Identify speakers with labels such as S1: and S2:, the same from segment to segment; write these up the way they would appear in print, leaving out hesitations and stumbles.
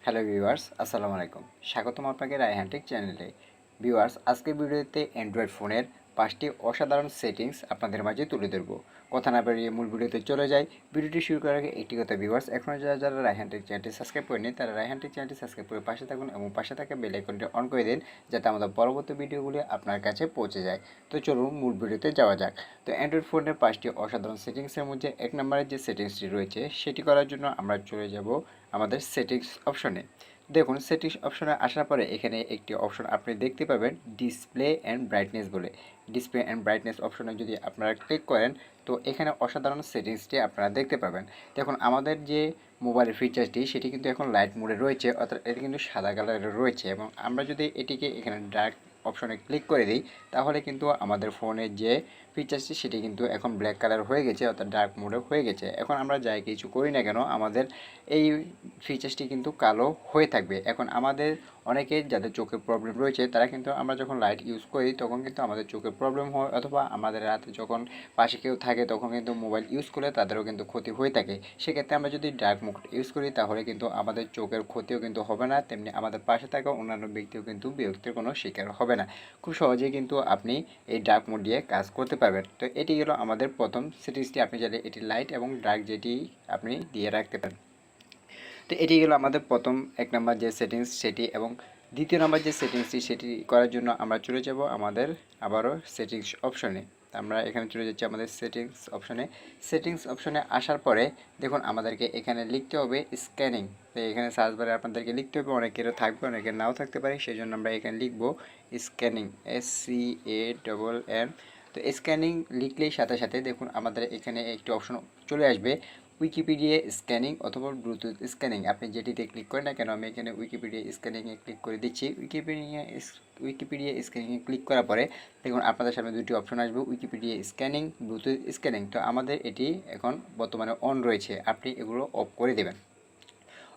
S1: Hello viewers, আসসালামু আলাইকুম। স্বাগতম আপনাকে রায়হান টেক চ্যানেলে। ভিউয়ার্স, আজকের ভিডিওতে অ্যান্ড্রয়েড ফোনের 5টি অসাধারণ সেটিংস আপনাদের মাঝে তুলে ধরব। কথা না বাড়িয়ে মূল ভিডিওতে চলে যাই। ভিডিওটি শুরু করার আগে একটি কথা ভিউয়ার্স, এখনও যারা রায়হান টেক চ্যানেলটি সাবস্ক্রাইব করেনি তারা রায়হান টেক চ্যানেলটি সাবস্ক্রাইব করে পাশে থাকুন এবং পাশে থাকা বেল আইকনটি অন করে দিন যাতে আমাদের পরবর্তী ভিডিওগুলি আপনার কাছে পৌঁছে যায়। তো চলুন মূল ভিডিওতে যাওয়া যাক। তো অ্যান্ড্রয়েড ফোনের 5টি অসাধারণ সেটিংসের মধ্যে 1 নম্বরের যে সেটিংসটি রয়েছে সেটি করার জন্য আমরা চলে যাব আমাদের সেটিংস অপশনে। দেখুন, সেটিংস অপশনে আসার পরে এখানে একটি অপশন আপনি দেখতে পাবেন ডিসপ্লে অ্যান্ড ব্রাইটনেস বলে। ডিসপ্লে অ্যান্ড ব্রাইটনেস অপশনে যদি আপনারা ক্লিক করেন তো এখানে অসাধারণ সেটিংসটি আপনারা দেখতে পাবেন। দেখুন, আমাদের যে মোবাইলের ফিচার্সটি সেটি কিন্তু এখন লাইট মোডে রয়েছে, অর্থাৎ এটি কিন্তু সাদা কালারের রয়েছে এবং আমরা যদি এটিকে এখানে ডার্ক অপশনে ক্লিক করে দিই তাহলে কিন্তু আমাদের ফোনের যে ফিচার্সটি সেটি কিন্তু এখন ব্ল্যাক কালার হয়ে গেছে, অর্থাৎ ডার্ক মোডে হয়ে গেছে। এখন আমরা যাই কিছু করি না কেন আমাদের এই ফিচার্সটি কিন্তু কালো হয়ে থাকবে। এখন আমাদের অনেকে যাদের চোখের প্রবলেম রয়েছে তারা কিন্তু আমরা যখন লাইট ইউজ করি তখন কিন্তু আমাদের চোখের প্রবলেম হয়, অথবা আমাদের রাতে যখন পাশে কেউ থাকে তখন কিন্তু মোবাইল ইউজ করলে তাদেরও কিন্তু ক্ষতি হয়ে থাকে। সেক্ষেত্রে আমরা যদি ডার্ক মোড ইউজ করি তাহলে কিন্তু আমাদের চোখের ক্ষতিও কিন্তু হবে না, তেমনি আমাদের পাশে থাকা অন্যান্য ব্যক্তিও কিন্তু বিরক্তির কোনো শিকার হবে না। খুব সহজেই কিন্তু আপনি এই ডার্ক মোড দিয়ে কাজ করতে পারবেন। তো এটি হলো আমাদের প্রথম সেটিংসটি। আপনি চাইলে এটি লাইট এবং ডার্ক যেটি আপনি দিয়ে রাখতে পারেন। তো এটি হলো আমাদের প্রথম 1 নম্বর যে সেটিংস সেটি, এবং দ্বিতীয় নম্বর যে সেটিংসটি সেটি করার জন্য আমরা চলে যাব আমাদের আবারও সেটিংস অপশনে। আমরা এখানে চলে যাচ্ছি আমাদের সেটিংস অপশনে। সেটিংস অপশনে আসার পরে দেখুন আমাদেরকে এখানে লিখতে হবে স্ক্যানিং। তো এখানে সার্চ বারে আপনাদেরকে লিখতে হবে, অনেকেরও থাকবে অনেকের নাও থাকতে পারে, সেই জন্য আমরা এখানে লিখব স্ক্যানিং, SCANN। তো স্ক্যানিং লিখলেই সাথে সাথে দেখুন আমাদের এখানে একটি অপশন চলে আসবে উইকিপিডিয়া স্ক্যানিং অথবা ব্লুটুথ স্ক্যানিং। আপনি যেটিতে ক্লিক করেন না কেন, আমি এখানে উইকিপিডিয়া স্ক্যানিংয়ে ক্লিক করে দিচ্ছি। উইকিপিডিয়া স্ক্যানিংয়ে ক্লিক করার পরে দেখুন আপনাদের সামনে দুটি অপশন আসবে, উইকিপিডিয়া স্ক্যানিং, ব্লুটুথ স্ক্যানিং। তো আমাদের এটি এখন বর্তমানে অন রয়েছে, আপনি এগুলো অফ করে দেবেন।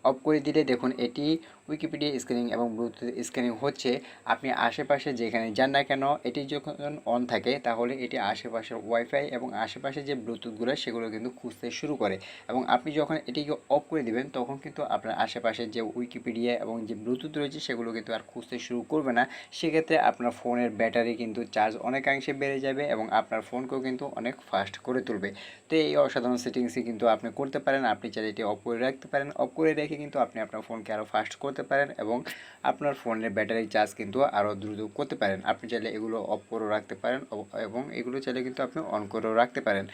S1: অফ করে দিলে দেখুন এটি উইকিপিডিয়া স্ক্যানিং এবং ব্লুটুথ স্ক্যানিং হচ্ছে। আপনি আশেপাশে যেখানে যান না কেন এটি যখন অন থাকে তাহলে এটি আশেপাশের ওয়াইফাই এবং আশেপাশে যে ব্লুটুথগুলো সেগুলো কিন্তু খুঁজতে শুরু করে, এবং আপনি যখন এটিকে অফ করে দিবেন তখন কিন্তু আপনার আশেপাশে যে উইকিপিডিয়া এবং যে ব্লুটুথ রয়েছে সেগুলো কিন্তু আর খুঁজতে শুরু করবে না। সেক্ষেত্রে আপনার ফোনের ব্যাটারি কিন্তু চার্জ অনেকাংশে বেড়ে যাবে এবং আপনার ফোনকেও কিন্তু অনেক ফাস্ট করে তুলবে। তো এই অসাধারণ সেটিংসই কিন্তু আপনি করতে পারেন। আপনি চাইলে এটি অফ করে রাখতে পারেন। অফ করে রেখে কিন্তু আপনি আপনার ফোনকে আরও ফাস্ট করতে পারেন এবং আপনার ফোনের ব্যাটারি চার্জ কিন্তু আরও দ্রুত করতে পারেন। আপনি চাইলে এগুলো অফ করেও রাখতে পারেন এবং এগুলো চাইলে কিন্তু আপনি অন করেও রাখতে পারেন।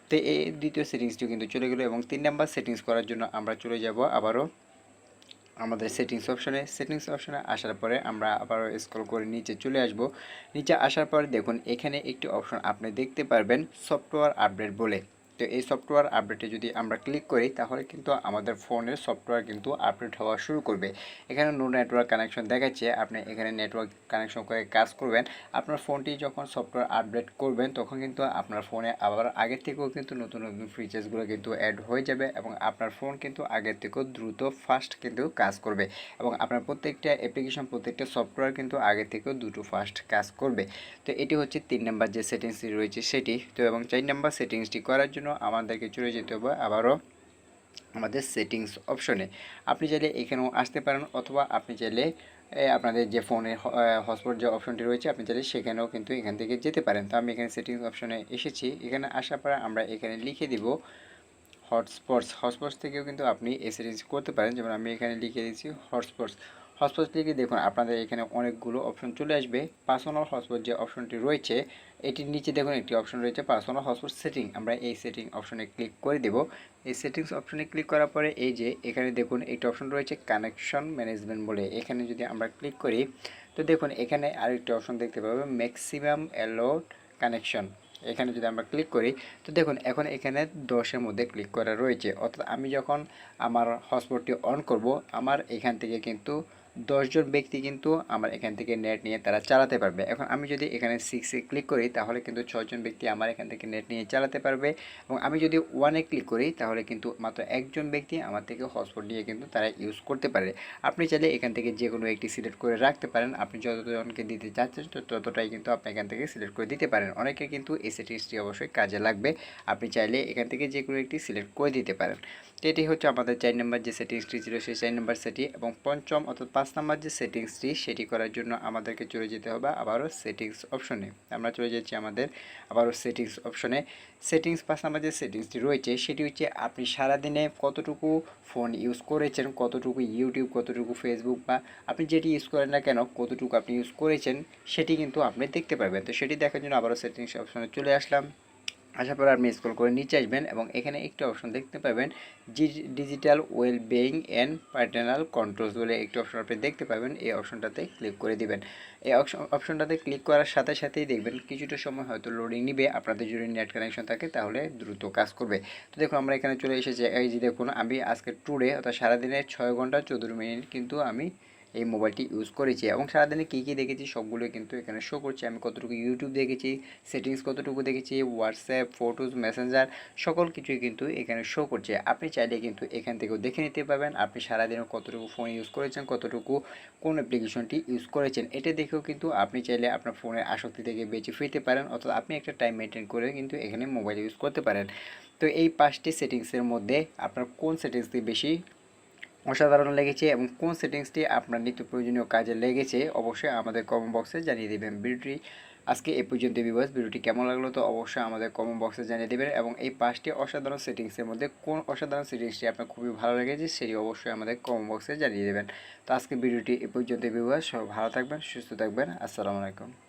S1: তো এই দ্বিতীয় সেটিংসটিও কিন্তু চলে গেলো, এবং 3 নাম্বার সেটিংস করার জন্য আমরা চলে যাব আবারও আমাদের সেটিংস অপশনে। সেটিংস অপশনে আসার পরে আমরা আবারও স্ক্রল করে নিচে চলে আসব। নিচে আসার পরে দেখুন এখানে একটি অপশন আপনি দেখতে পারবেন সফটওয়্যার আপডেট বলে। তো এই সফটওয়্যার আপডেটে যদি আমরা ক্লিক করি তাহলে কিন্তু আমাদের ফোনের সফটওয়্যার কিন্তু আপডেট হওয়া শুরু করবে। এখানে নো নেটওয়ার্ক কানেকশন দেখাচ্ছে, আপনি এখানে নেটওয়ার্ক কানেকশন করে কাজ করবেন। আপনার ফোনটি যখন সফটওয়্যার আপডেট করবেন তখন কিন্তু আপনার ফোনে আবার আগের থেকেও কিন্তু নতুন নতুন ফিচার্সগুলো কিন্তু অ্যাড হয়ে যাবে এবং আপনার ফোন কিন্তু আগের থেকেও দ্রুত ফাস্ট কিন্তু কাজ করবে, এবং আপনার প্রত্যেকটা অ্যাপ্লিকেশন প্রত্যেকটা সফটওয়্যার কিন্তু আগের থেকেও দ্রুত ফাস্ট কাজ করবে। তো এটি হচ্ছে 3 নাম্বার যে সেটিংসটি রয়েছে সেটি। তো এবং 4 নাম্বার সেটিংসটি করার জন্য আমাদেরকে চলে যেতে হবে আবারও আমাদের সেটিংস অপশনে। আপনি চাইলে এখানেও আসতে পারেন, অথবা আপনি চাইলে আপনাদের যে ফোনে হটস্পট যে অপশনটি রয়েছে আপনি চাইলে সেখানেও কিন্তু এখান থেকে যেতে পারেন। তো আমি এখানে সেটিংস অপশনে এসেছি, এখানে আসার পর আমরা এখানে লিখে দিব হটস্পটস থেকেও কিন্তু আপনি এই সেটিংস করতে পারেন। যেমন আমি এখানে লিখে দিচ্ছি হটস্পটস লিখে দেখুন আপনাদের এখানে অনেকগুলো অপশন চলে আসবে। পার্সোনাল হটস্পট যে অপশনটি রয়েছে এটির নিচে দেখুন একটি অপশন রয়েছে পার্সোনাল হটস্পট সেটিং। আমরা এই সেটিং অপশনে ক্লিক করে দেব। এই সেটিংস অপশনে ক্লিক করার পরে এই যে এখানে দেখুন একটি অপশন রয়েছে কানেকশন ম্যানেজমেন্ট বলে, এখানে যদি আমরা ক্লিক করি তো দেখুন এখানে আরেকটি অপশন দেখতে পাবো ম্যাক্সিমাম অ্যালাউড কানেকশন। এখানে যদি আমরা ক্লিক করি তো দেখুন এখন এখানে 10-এর মধ্যে ক্লিক করা রয়েছে, অর্থাৎ আমি যখন আমার হটস্পটটি অন করব আমার এখান থেকে কিন্তু 10 জন ব্যক্তি কিন্তু আমার এখান থেকে নেট নিয়ে তারা চালাতে পারবে। এখন আমি যদি এখানে 6 ক্লিক করি তাহলে কিন্তু 6 জন ব্যক্তি আমার এখান থেকে নেট নিয়ে চালাতে পারবে, এবং আমি যদি 1 ক্লিক করি তাহলে কিন্তু মাত্র 1জন ব্যক্তি আমার থেকে হটস্পট নিয়ে কিন্তু তারা ইউজ করতে পারে। আপনি চাইলে এখান থেকে যে কোনো একটি সিলেক্ট করে রাখতে পারেন, আপনি যতজনকে দিতে চাচ্ছেন ততটাই কিন্তু আপনি এখান থেকে সিলেক্ট করে দিতে পারেন। অনেকে কিন্তু এই সেটিংসটি অবশ্যই কাজে লাগবে, আপনি চাইলে এখান থেকে যে কোনো একটি সিলেক্ট করে দিতে পারেন। তো এটি হচ্ছে আমাদের 4 নম্বর যে সেটিংসটি ছিল সেই 4 নম্বর সেটি, এবং পঞ্চম অর্থাৎ 5 নম্বর যে সেটিংসটি সেটি করার জন্য আমাদেরকে চলে যেতে হবে আবারও সেটিংস অপশনে। আমরা চলে যাচ্ছি আমাদের আবারও সেটিংস অপশনে। সেটিংস 5 নম্বর যে সেটিংসটি রয়েছে সেটি হচ্ছে আপনি সারাদিনে কতটুকু ফোন ইউজ করেছেন, কতটুকু ইউটিউব, কতটুকু ফেসবুক বা আপনি যেটি ইউজ করেন না কেন কতটুকু আপনি ইউজ করেছেন সেটি কিন্তু আপনি দেখতে পারবেন। তো সেটি দেখার জন্য আবারও সেটিংস অপশনে চলে আসলাম। আসার পর আপনি স্ক্রল করে নিচে আসবেন এবং এখানে একটি অপশন দেখতে পাবেন, digital well being and parental controls বলে একটি অপশন আপনি দেখতে পাবেন। এই অপশনটাতে ক্লিক করে দিবেন। এই অপশনটাতে ক্লিক করার সাথে সাথেই দেখবেন কিছুটা সময় হয়তো লোডিং নিবে। আপনাদের যদি নেট কানেকশন থাকে তাহলে দ্রুত কাজ করবে। তো দেখুন আমরা এখানে চলে এসেছি। এই যে দেখুন আমি আজকে টুডে অর্থাৎ সারাদিনে 6 ঘন্টা 14 মিনিট কিন্তু আমি এই মোবাইলটি ইউজ করেছি, এবং সারাদিনে কী কী দেখেছি সবগুলো কিন্তু এখানে শো করছে। আমি কতটুকু ইউটিউব দেখেছি, সেটিংস কতটুকু দেখেছি, হোয়াটসঅ্যাপ, ফটোজ, মেসেঞ্জার সকল কিছুই কিন্তু এখানে শো করছে। আপনি চাইলে কিন্তু এখান থেকেও দেখে নিতে পারবেন আপনি সারাদিনে কতটুকু ফোন ইউজ করেছেন, কতটুকু কোন অ্যাপ্লিকেশনটি ইউজ করেছেন। এটা দেখেও কিন্তু আপনি চাইলে আপনার ফোনের আসক্তি থেকে বেঁচে ফিরতে পারেন, অর্থাৎ আপনি একটা টাইম মেনটেন করে কিন্তু এখানে মোবাইল ইউজ করতে পারেন। তো এই 5টি সেটিংসের মধ্যে আপনার কোন সেটিংসটি বেশি অসাধারণ লেগেছে এবং কোন সেটিংসটি আপনার নিত্য প্রয়োজনীয় কাজে লেগেছে অবশ্যই আমাদের কমেন্ট বক্সে জানিয়ে দেবেন। ভিডিওটি আজকে এ পর্যন্ত ভিউয়ার্স, ভিডিওটি কেমন লাগলো তো অবশ্যই আমাদের কমেন্ট বক্সে জানিয়ে দেবেন, এবং এই 5টি অসাধারণ সেটিংসের মধ্যে কোন অসাধারণ সেটিংসটি আপনার খুবই ভালো লেগেছে সেটি অবশ্যই আমাদের কমেন্ট বক্সে জানিয়ে দেবেন। তো আজকে ভিডিওটি এ পর্যন্ত ভিউয়ার্স, সবাই ভালো থাকবেন, সুস্থ থাকবেন, আসসালামু আলাইকুম।